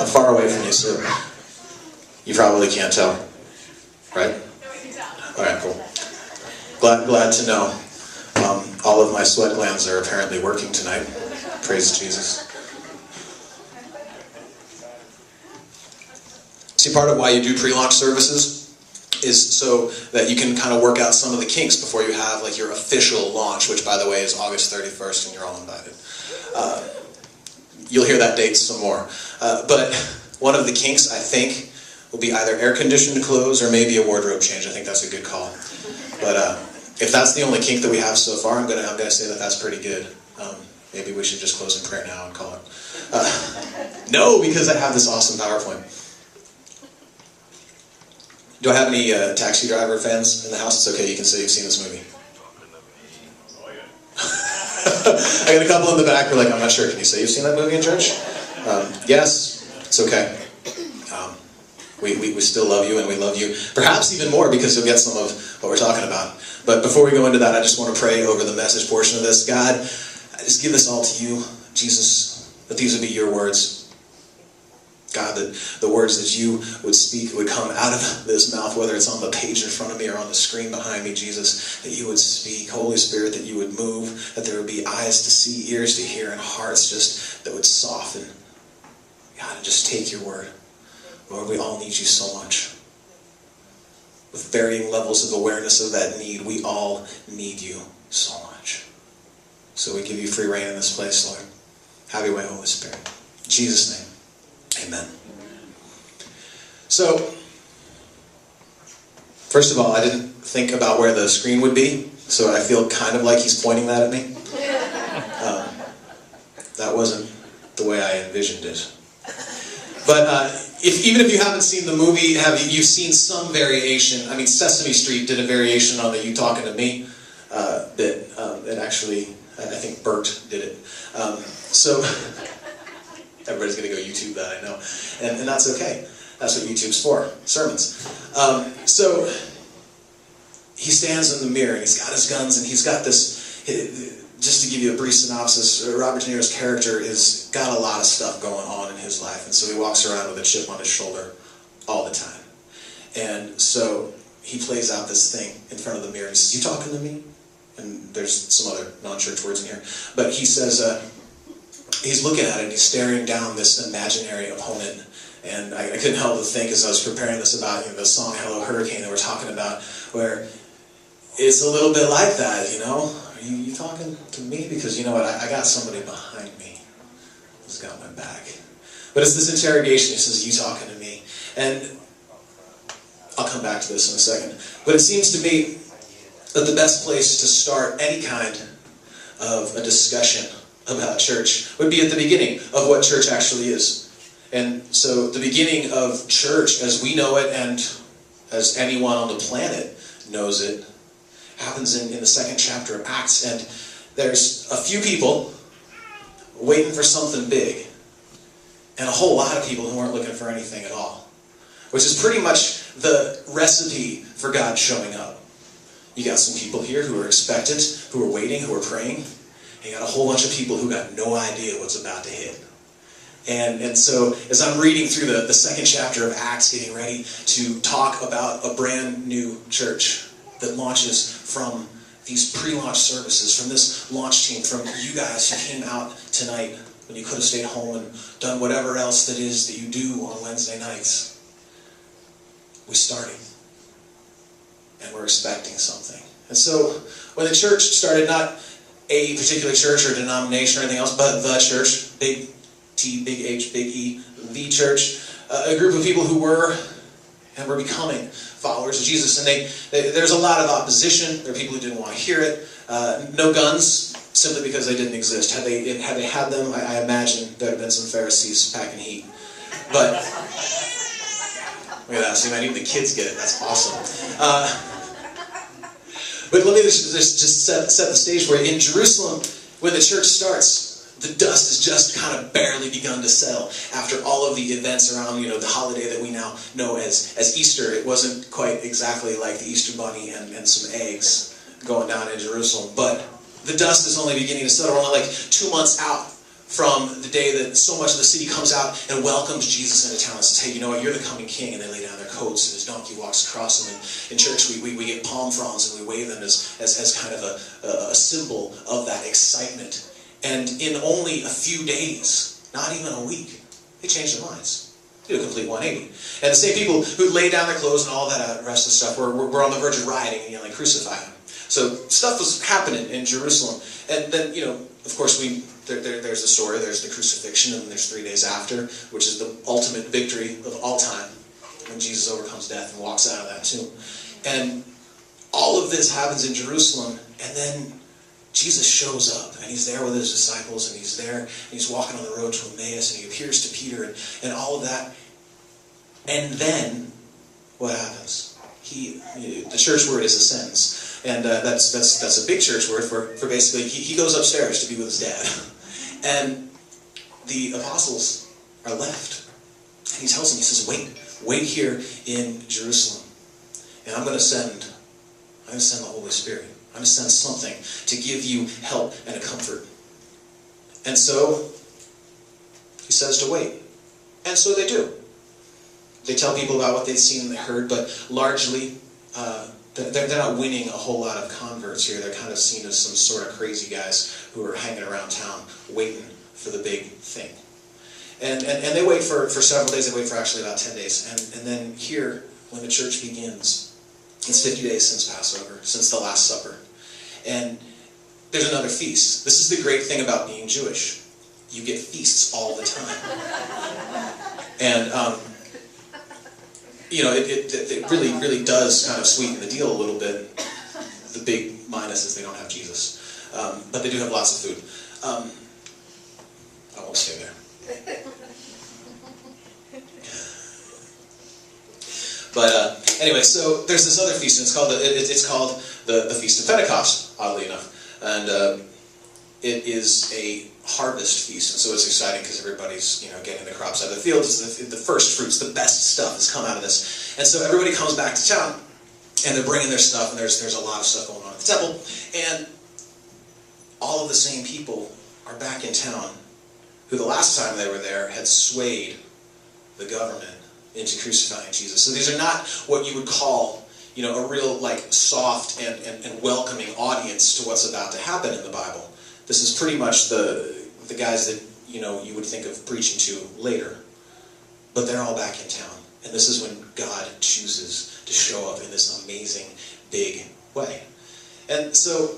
I'm far away from you, so you probably can't tell, right? All right, cool. Glad to know. All of my sweat glands are apparently working tonight. Praise Jesus. See, part of why you do pre-launch services is so that you can kind of work out some of the kinks before you have like your official launch, which by the way is August 31st, and you're all invited. You'll hear that date some more. But one of the kinks, I think, will be either air-conditioned clothes or maybe a wardrobe change. I think that's a good call. But if that's the only kink that we have so far, I'm gonna say that that's pretty good. Maybe we should just close in prayer now and call it. No, because I have this awesome PowerPoint. Do I have any Taxi Driver fans in the house? It's okay, you can say you've seen this movie. I got a couple in the back who are like, I'm not sure. Can you say you've seen that movie in church? Yes, it's okay. We still love you, and we love you perhaps even more because you'll get some of what we're talking about. But before we go into that, I just want to pray over the message portion of this. God, I just give this all to you, Jesus, that these would be your words. God, that the words that you would speak would come out of this mouth, whether it's on the page in front of me or on the screen behind me, Jesus, that you would speak. Holy Spirit, that you would move, that there would be eyes to see, ears to hear, and hearts just that would soften. God, and just take your word. Lord, we all need you so much. With varying levels of awareness of that need, we all need you so much. So we give you free reign in this place, Lord. Have your way, Holy Spirit. In Jesus' name. Amen. So, first of all, I didn't think about where the screen would be, so I feel kind of like he's pointing that at me. That wasn't the way I envisioned it. But even if you haven't seen the movie, you've seen some variation. I mean, Sesame Street did a variation on the "You Talking to Me" that actually, I think Bert did it. So. Everybody's going to go YouTube that, I know. And that's okay. That's what YouTube's for, sermons. So he stands in the mirror, and he's got his guns, and he's got this, just to give you a brief synopsis, Robert De Niro's character has got a lot of stuff going on in his life, and so he walks around with a chip on his shoulder all the time. And so he plays out this thing in front of the mirror, and he says, "You talking to me?" And there's some other non-church words in here. But he says, he's looking at it, and he's staring down this imaginary opponent. And I couldn't help but think, as I was preparing this, about the song Hello Hurricane that we're talking about, where it's a little bit like that, Are you talking to me? Because you know what, I got somebody behind me who's got my back. But it's this interrogation. He says, "You talking to me?" And I'll come back to this in a second. But it seems to me that the best place to start any kind of a discussion about church would be at the beginning of what church actually is. And so the beginning of church as we know it, and as anyone on the planet knows it, happens in the second chapter of Acts. And there's a few people waiting for something big, and a whole lot of people who aren't looking for anything at all, which is pretty much the recipe for God showing up. You got some people here who are expectant, who are waiting, who are praying. You got a whole bunch of people who got no idea what's about to hit. And so as I'm reading through the second chapter of Acts, getting ready to talk about a brand new church that launches from these pre-launch services, from this launch team, from you guys who came out tonight when you could have stayed home and done whatever else that is that you do on Wednesday nights. We started. And we're expecting something. And so when the church started, not a particular church or denomination or anything else, but the church, big T, big H, big E, the church, a group of people who were and were becoming followers of Jesus. And there's a lot of opposition. There are people who didn't want to hear it. No guns, simply because they didn't exist. Had they had them, I imagine there would have been some Pharisees packing heat. But look at that. See, even the kids get it. That's awesome. But let me just set the stage for you. In Jerusalem, when the church starts, the dust has just kind of barely begun to settle after all of the events around, the holiday that we now know as Easter. It wasn't quite exactly like the Easter bunny and some eggs going down in Jerusalem, but the dust is only beginning to settle. We're only like 2 months out from the day that so much of the city comes out and welcomes Jesus into town and says, hey, you know what, you're the coming king. And they lay down their coats and his donkey walks across them. And in church, we get palm fronds and we wave them as kind of a symbol of that excitement. And in only a few days, not even a week, they changed their minds. They do a complete 180. And the same people who laid down their clothes and all that rest of the stuff were on the verge of rioting and yelling, crucify him. So stuff was happening in Jerusalem. And then, of course, there's the story, there's the crucifixion, and there's 3 days after, which is the ultimate victory of all time, when Jesus overcomes death and walks out of that tomb. And all of this happens in Jerusalem, and then Jesus shows up, and he's there with his disciples, and he's there, and he's walking on the road to Emmaus, and he appears to Peter, and all of that. And then, what happens? The church word is ascends. And that's a big church word for basically, he goes upstairs to be with his dad. And the apostles are left. And he tells them, he says, wait here in Jerusalem. And I'm going to send the Holy Spirit. I'm going to send something to give you help and a comfort. And so, he says to wait. And so they do. They tell people about what they've seen and they heard, but largely, they're not winning a whole lot of converts here. They're kind of seen as some sort of crazy guys who are hanging around town waiting for the big thing. And they wait for several days. They wait for actually about 10 days. And then here, when the church begins, it's 50 days since Passover, since the Last Supper. And there's another feast. This is the great thing about being Jewish. You get feasts all the time. And it really, really does kind of sweeten the deal a little bit. The big minus is they don't have Jesus. But they do have lots of food. I won't stay there. But anyway, so there's this other feast, and it's called the Feast of Pentecost, oddly enough. And it is a harvest feast, and so it's exciting because everybody's getting the crops out of the field. It's the first fruits, the best stuff has come out of this, and so everybody comes back to town, and they're bringing their stuff, and there's a lot of stuff going on at the temple, and all of the same people are back in town, who the last time they were there had swayed the government into crucifying Jesus. So these are not what you would call a real soft and welcoming audience to what's about to happen in the Bible. This is pretty much the guys that you would think of preaching to later. But they're all back in town. And this is when God chooses to show up in this amazing, big way. And so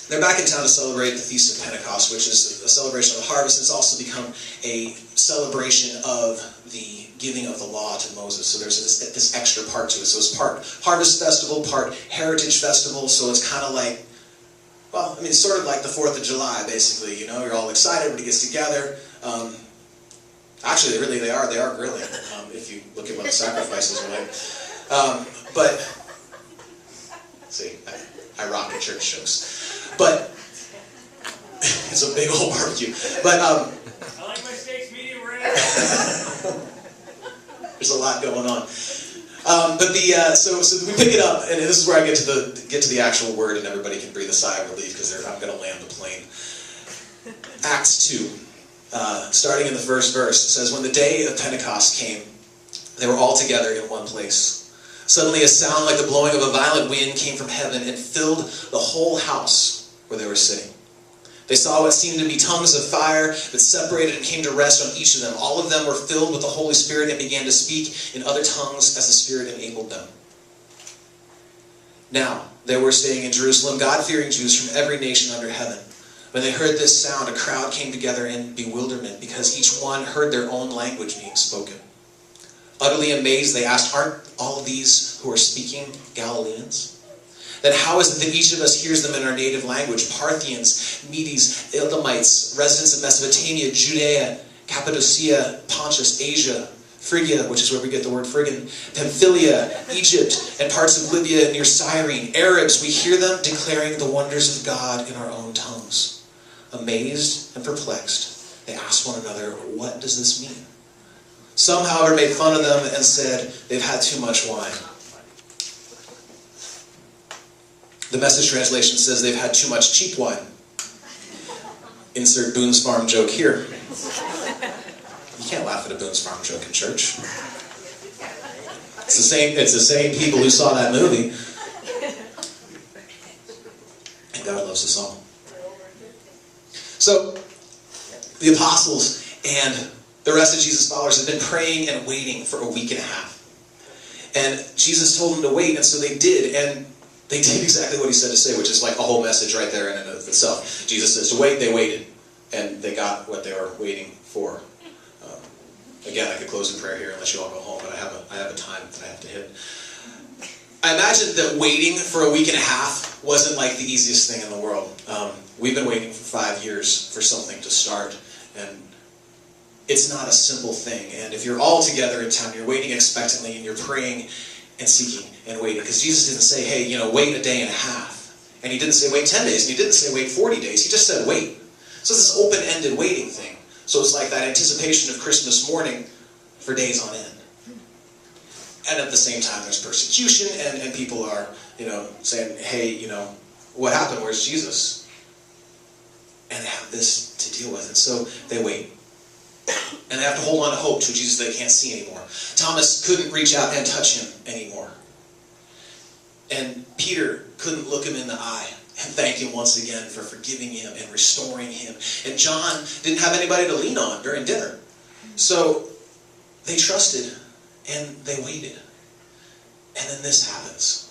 they're back in town to celebrate the Feast of Pentecost, which is a celebration of the harvest. It's also become a celebration of the giving of the law to Moses. So there's this extra part to it. So it's part harvest festival, part heritage festival. So it's kind of like, sort of like the 4th of July, basically. You're all excited, everybody gets together. Actually, they are grilling, if you look at what the sacrifices are like. But, see, I rock at church jokes. But, it's a big old barbecue. But, I like my steaks medium rare. There's a lot going on. So we pick it up, and this is where I get to the actual word, and everybody can breathe a sigh of relief because I'm going to land the plane. Acts 2, starting in the first verse, it says, "When the day of Pentecost came, they were all together in one place. Suddenly a sound like the blowing of a violent wind came from heaven and filled the whole house where they were sitting. They saw what seemed to be tongues of fire that separated and came to rest on each of them. All of them were filled with the Holy Spirit and began to speak in other tongues as the Spirit enabled them. Now, there were staying in Jerusalem God-fearing Jews from every nation under heaven. When they heard this sound, a crowd came together in bewilderment because each one heard their own language being spoken. Utterly amazed, they asked, 'Aren't all these who are speaking Galileans? Then how is it that each of us hears them in our native language? Parthians, Medes, Edomites, residents of Mesopotamia, Judea, Cappadocia, Pontus, Asia, Phrygia, which is where we get the word Phrygian, Pamphylia, Egypt, and parts of Libya near Cyrene, Arabs, we hear them declaring the wonders of God in our own tongues. Amazed and perplexed, they asked one another, 'What does this mean?' Some, however, made fun of them and said, 'They've had too much wine.'" The Message translation says they've had too much cheap wine. Insert Boone's Farm joke here. You can't laugh at a Boone's Farm joke in church. It's the same people who saw that movie. And God loves us all. So, the apostles and the rest of Jesus' followers have been praying and waiting for a week and a half. And Jesus told them to wait, and so they did. And they did exactly what he said to say, which is like a whole message right there in and of itself. Jesus says to wait, they waited. And they got what they were waiting for. Again, I could close in prayer here and let you all go home, but I have a time that I have to hit. I imagine that waiting for a week and a half wasn't like the easiest thing in the world. We've been waiting for 5 years for something to start, and it's not a simple thing. And if you're all together in town, you're waiting expectantly, and you're praying and seeking and waiting. Because Jesus didn't say, hey, wait a day and a half. And he didn't say wait 10 days, and he didn't say wait 40 days. He just said wait. So it's this open-ended waiting thing. So it's like that anticipation of Christmas morning for days on end. And at the same time, there's persecution, and people are, saying, hey, what happened? Where's Jesus? And they have this to deal with. And so they wait. And they have to hold on to hope to Jesus they can't see anymore. Thomas couldn't reach out and touch him anymore. And Peter couldn't look him in the eye and thank him once again for forgiving him and restoring him. And John didn't have anybody to lean on during dinner. So they trusted and they waited. And then this happens.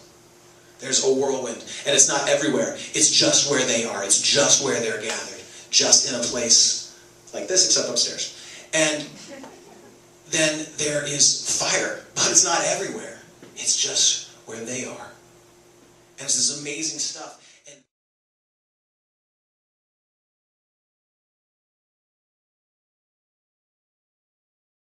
There's a whirlwind. And it's not everywhere. It's just where they are. It's just where they're gathered. Just in a place like this, except upstairs. And then there is fire. But it's not everywhere. It's just where they are. And it's this amazing stuff.